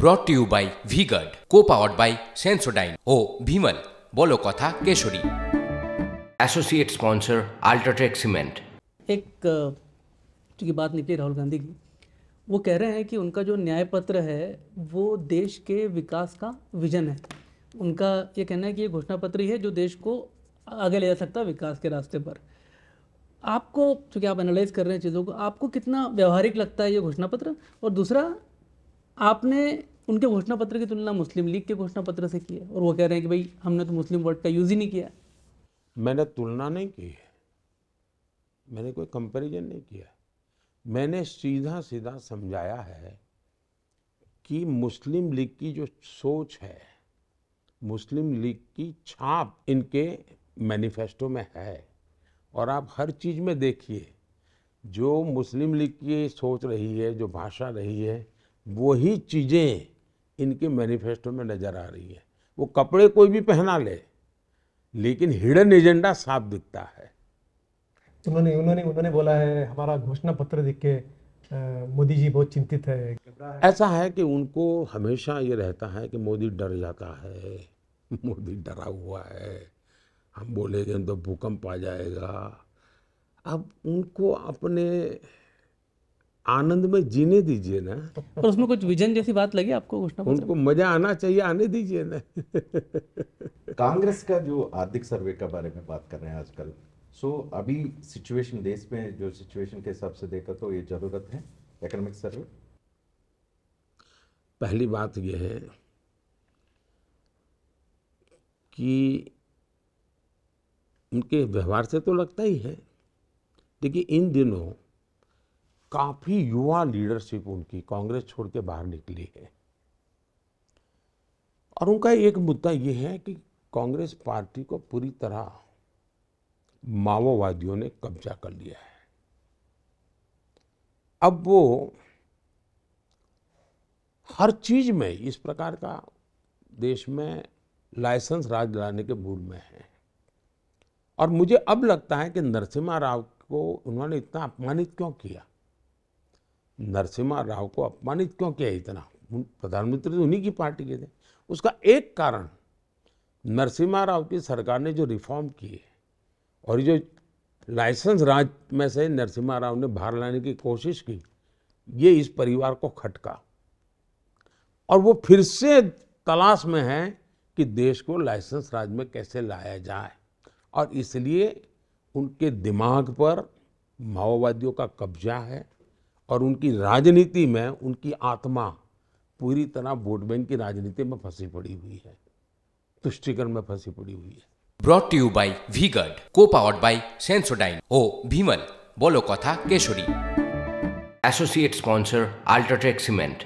Brought to you by V-Guard, co-powered by Sensodyne ओ भीमल, बोलो कथा केशरी। Associate sponsor UltraTech cement. एक की बात निकली राहुल गांधी की, वो कह रहे हैं कि उनका जो न्याय पत्र है वो देश के विकास का विजन है। उनका ये कहना है कि ये घोषणा पत्र ही है जो देश को आगे ले जा सकता है विकास के रास्ते पर। आपको, चूँकि आप एनालाइज कर रहे हैं चीज़ों को, आपको कितना व्यवहारिक लगता है ये घोषणा पत्र? और दूसरा, आपने उनके घोषणा पत्र की तुलना मुस्लिम लीग के घोषणा पत्र से की है और वो कह रहे हैं कि भाई हमने तो मुस्लिम वर्ड का यूज़ ही नहीं किया। मैंने तुलना नहीं की है, मैंने कोई कंपैरिजन नहीं किया। मैंने सीधा सीधा समझाया है कि मुस्लिम लीग की जो सोच है, मुस्लिम लीग की छाप इनके मैनिफेस्टो में है। और आप हर चीज़ में देखिए, जो मुस्लिम लीग की सोच रही है, जो भाषा रही है, वही चीज़ें इनके मैनिफेस्टो में नज़र आ रही है। वो कपड़े कोई भी पहना ले, लेकिन हिडन एजेंडा साफ दिखता है। उन्होंने बोला है हमारा घोषणा पत्र देख के मोदी जी बहुत चिंतित है। ऐसा है कि उनको हमेशा ये रहता है कि मोदी डर जाता है, मोदी डरा हुआ है, हम बोलेंगे तो भूकंप आ जाएगा। अब उनको अपने आनंद में जीने दीजिए ना। और उसमें कुछ विजन जैसी बात लगी आपको घोषणा पत्र? उनको मजा आना चाहिए, आने दीजिए ना। कांग्रेस का जो आर्थिक सर्वे के बारे में बात कर रहे हैं आजकल, सो अभी सिचुएशन, देश में जो सिचुएशन के हिसाब से देखा तो ये जरूरत है इकोनॉमिक सर्वे। पहली बात यह है कि उनके व्यवहार से तो लगता ही है, देखिए इन दिनों काफी युवा लीडरशिप उनकी कांग्रेस छोड़ के बाहर निकली है। और उनका एक मुद्दा ये है कि कांग्रेस पार्टी को पूरी तरह माओवादियों ने कब्जा कर लिया है। अब वो हर चीज में इस प्रकार का देश में लाइसेंस राज लाने के मूड में है। और मुझे अब लगता है कि नरसिम्हा राव को उन्होंने इतना अपमानित क्यों किया, नरसिम्हा राव को अपमानित क्यों किया इतना? प्रधानमंत्री तो उन्हीं की पार्टी के थे। उसका एक कारण, नरसिम्हा राव की सरकार ने जो रिफॉर्म किए और जो लाइसेंस राज में से नरसिम्हा राव ने बाहर लाने की कोशिश की, ये इस परिवार को खटका और वो फिर से तलाश में है कि देश को लाइसेंस राज में कैसे लाया जाए। और इसलिए उनके दिमाग पर माओवादियों का कब्जा है और उनकी राजनीति में उनकी आत्मा पूरी तरह वोट बैंक की राजनीति में फंसी पड़ी हुई है, तुष्टीकरण में फंसी पड़ी हुई है। Brought to you by V-Guard, co-powered by Sensodyne ओ भीमल, बोलो कथा केशरी। Associate sponsor UltraTech cement.